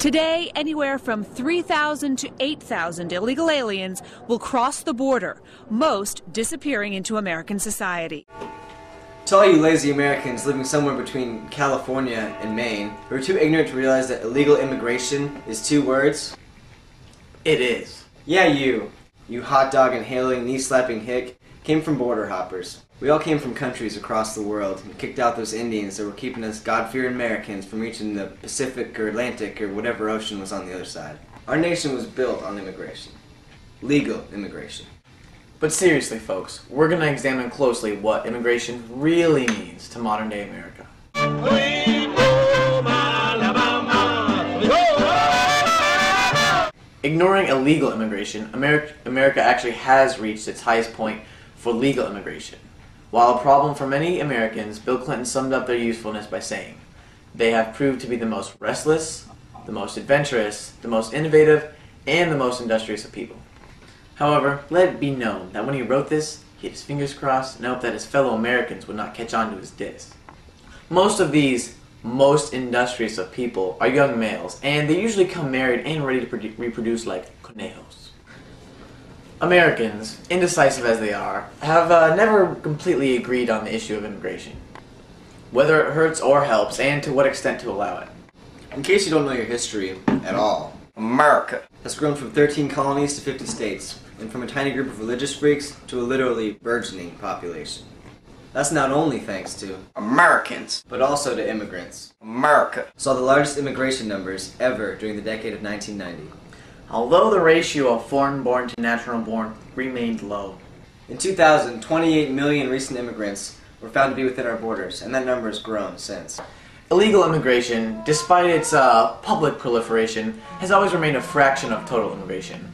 Today, anywhere from 3,000 to 8,000 illegal aliens will cross the border, most disappearing into American society. To all you lazy Americans living somewhere between California and Maine who are too ignorant to realize that illegal immigration is two words, it is. Yeah, you hot dog inhaling, knee slapping hick, came from border hoppers. We all came from countries across the world and kicked out those Indians that were keeping us God-fearing Americans from reaching the Pacific or Atlantic or whatever ocean was on the other side. Our nation was built on immigration. Legal immigration. But seriously, folks, we're going to examine closely what immigration really means to modern-day America. Ignoring illegal immigration, America actually has reached its highest point for legal immigration. While a problem for many Americans, Bill Clinton summed up their usefulness by saying, "They have proved to be the most restless, the most adventurous, the most innovative, and the most industrious of people." However, let it be known that when he wrote this, he had his fingers crossed and hoped that his fellow Americans would not catch on to his diss. Most of these most industrious of people are young males, and they usually come married and ready to reproduce like conejos. Americans, indecisive as they are, have never completely agreed on the issue of immigration. Whether it hurts or helps, and to what extent to allow it. In case you don't know your history at all, America has grown from 13 colonies to 50 states, and from a tiny group of religious freaks to a literally burgeoning population. That's not only thanks to Americans, but also to immigrants. America saw the largest immigration numbers ever during the decade of 1990. Although the ratio of foreign-born to natural-born remained low. In 2000, 28 million recent immigrants were found to be within our borders, and that number has grown since. Illegal immigration, despite its public proliferation, has always remained a fraction of total immigration.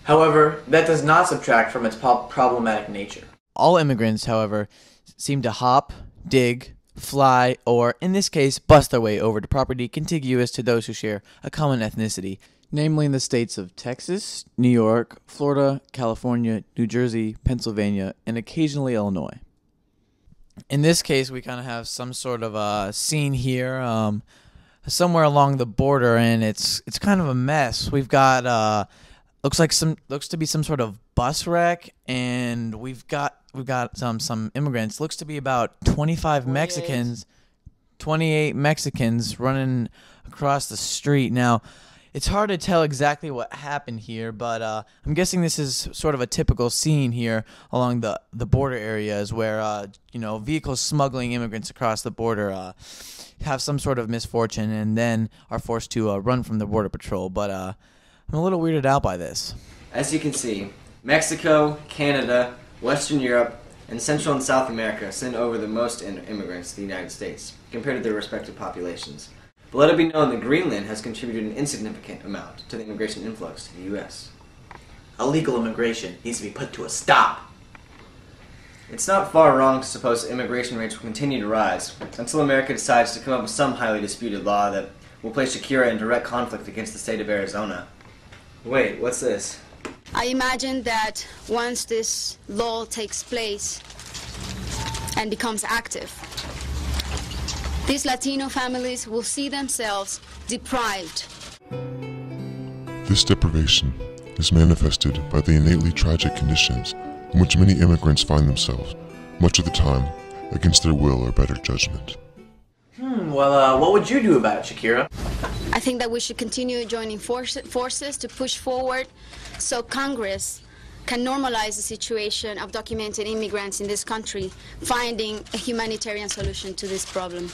However, that does not subtract from its problematic nature. All immigrants, however, seem to hop, dig, fly, or, in this case, bust their way over to property contiguous to those who share a common ethnicity, namely in the states of Texas, New York, Florida, California, New Jersey, Pennsylvania, and occasionally Illinois. In this case, we kind of have some sort of a scene here, somewhere along the border, and it's kind of a mess. We've got looks to be some sort of bus wreck, and we've got some immigrants. Looks to be about 28 Mexicans running across the street. Now, it's hard to tell exactly what happened here, but I'm guessing this is sort of a typical scene here along the border areas where vehicles smuggling immigrants across the border have some sort of misfortune and then are forced to run from the border patrol. But I'm a little weirded out by this. As you can see, Mexico, Canada, Western Europe, and Central and South America send over the most immigrants to the United States compared to their respective populations. But let it be known that Greenland has contributed an insignificant amount to the immigration influx to the U.S. Illegal immigration needs to be put to a stop. It's not far wrong to suppose that immigration rates will continue to rise until America decides to come up with some highly disputed law that will place Shakira in direct conflict against the state of Arizona. Wait, what's this? I imagine that once this law takes place and becomes active, these Latino families will see themselves deprived. This deprivation is manifested by the innately tragic conditions in which many immigrants find themselves, much of the time against their will or better judgment. Well, what would you do about it, Shakira? I think that we should continue joining forces to push forward so Congress can normalize the situation of documented immigrants in this country, finding a humanitarian solution to this problem.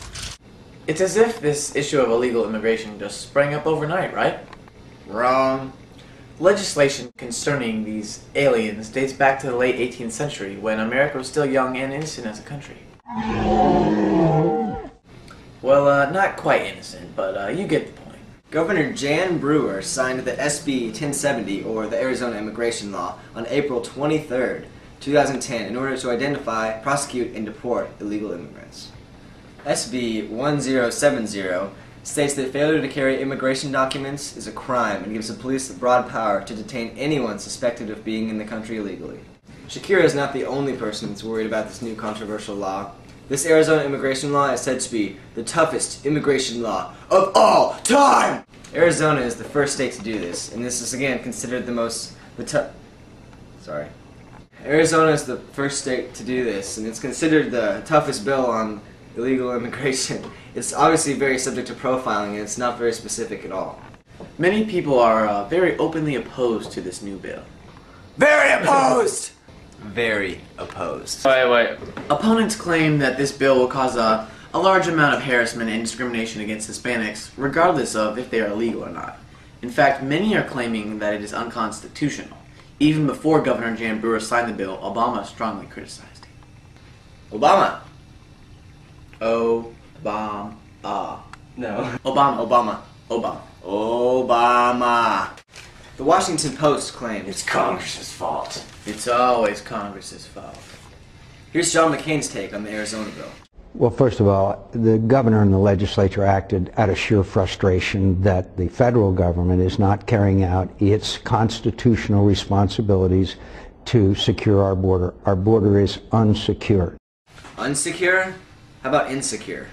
It's as if this issue of illegal immigration just sprang up overnight, right? Wrong. Legislation concerning these aliens dates back to the late 18th century, when America was still young and innocent as a country. Well, not quite innocent, but you get the point. Governor Jan Brewer signed the SB 1070, or the Arizona Immigration Law, on April 23, 2010, in order to identify, prosecute, and deport illegal immigrants. SB 1070 states that failure to carry immigration documents is a crime and gives the police broad power to detain anyone suspected of being in the country illegally. Shakira is not the only person that's worried about this new controversial law. This Arizona immigration law is said to be the toughest immigration law of all time! Arizona is the first state to do this, and this is again considered Arizona is the first state to do this, and it's considered the toughest bill on illegal immigration. It's obviously very subject to profiling, and it's not very specific at all. Many people are very openly opposed to this new bill. Very opposed! Very opposed. Wait. Opponents claim that this bill will cause a large amount of harassment and discrimination against Hispanics, regardless of if they are illegal or not. In fact, many are claiming that it is unconstitutional. Even before Governor Jan Brewer signed the bill, Obama strongly criticized it. Obama. Obama. No. Obama. Obama. The Washington Post claims It's Congress's fault. It's always Congress's fault. Here's John McCain's take on the Arizona bill. Well, first of all, the governor and the legislature acted out of sheer frustration that the federal government is not carrying out its constitutional responsibilities to secure our border. Our border is unsecure. Unsecure? How about insecure?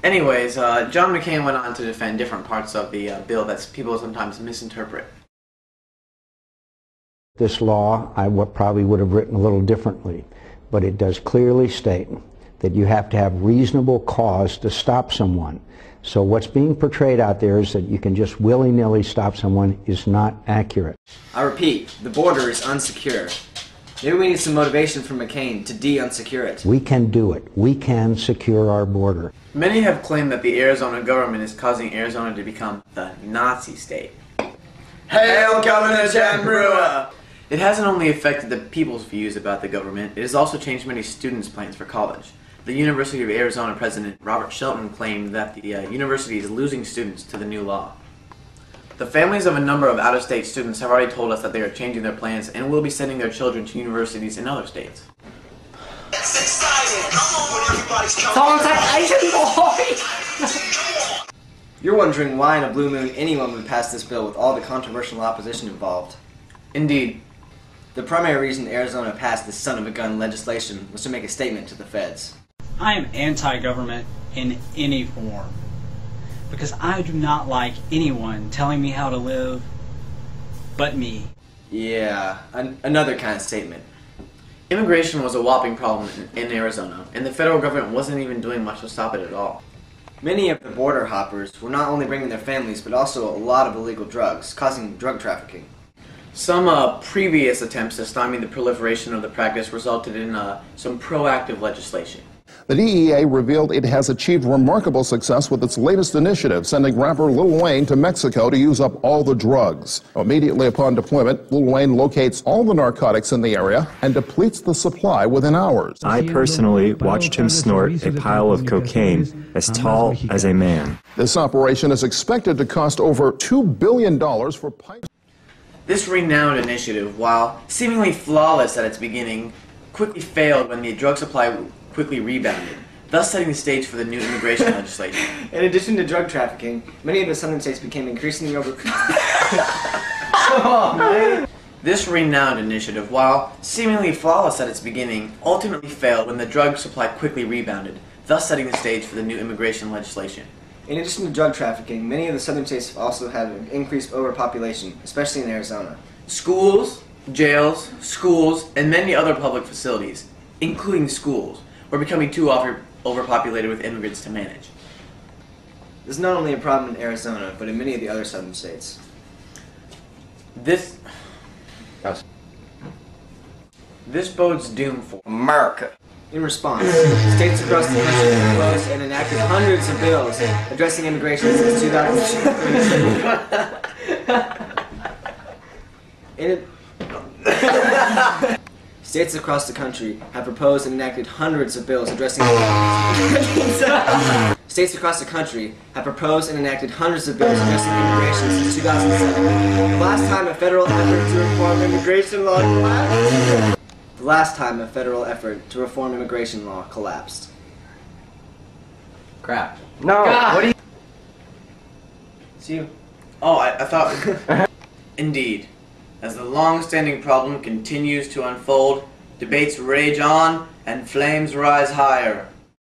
Anyways, John McCain went on to defend different parts of the bill that people sometimes misinterpret. This law, I probably would have written a little differently, but it does clearly state that you have to have reasonable cause to stop someone. So what's being portrayed out there is that you can just willy-nilly stop someone is not accurate. I repeat, the border is unsecure. Maybe we need some motivation from McCain to de-unsecure it. We can do it. We can secure our border. Many have claimed that the Arizona government is causing Arizona to become the Nazi state. Hail Governor Jan Brewer! It hasn't only affected the people's views about the government, it has also changed many students' plans for college. The University of Arizona president, Robert Shelton, claimed that the university is losing students to the new law. The families of a number of out-of-state students have already told us that they are changing their plans and will be sending their children to universities in other states. It's exciting! Come on, everybody's coming! You're wondering why in a blue moon anyone would pass this bill with all the controversial opposition involved. Indeed. The primary reason Arizona passed this son-of-a-gun legislation was to make a statement to the feds. I am anti-government in any form because I do not like anyone telling me how to live but me. Yeah, another kind of statement. Immigration was a whopping problem in Arizona, and the federal government wasn't even doing much to stop it at all. Many of the border hoppers were not only bringing their families, but also a lot of illegal drugs, causing drug trafficking. Some previous attempts to stymie the proliferation of the practice resulted in some proactive legislation. The DEA revealed it has achieved remarkable success with its latest initiative, sending rapper Lil Wayne to Mexico to use up all the drugs. Immediately upon deployment, Lil Wayne locates all the narcotics in the area and depletes the supply within hours. I personally watched him snort a pile of cocaine as tall as a man. This operation is expected to cost over $2 billion for pipes. This renowned initiative, while seemingly flawless at its beginning, quickly failed when the drug supply quickly rebounded, thus setting the stage for the new immigration legislation. In addition to drug trafficking, many of the southern states became increasingly This renowned initiative, while seemingly flawless at its beginning, ultimately failed when the drug supply quickly rebounded, thus setting the stage for the new immigration legislation. In addition to drug trafficking, many of the southern states also had an increased overpopulation, especially in Arizona. Schools, jails, schools, and many other public facilities, including schools, were becoming too overpopulated with immigrants to manage. This is not only a problem in Arizona, but in many of the other southern states. This bodes doom for America. In response, states across the country have proposed and enacted hundreds of bills addressing immigration since 2010. States across the country have proposed and enacted hundreds of bills addressing States across the country have proposed and enacted hundreds of bills addressing immigration since 2007. The last time a federal effort to reform immigration law collapsed. The last time a federal effort to reform immigration law collapsed. Crap. No. God. What do you? It's you. Oh, I thought... Indeed. As the long-standing problem continues to unfold, debates rage on and flames rise higher.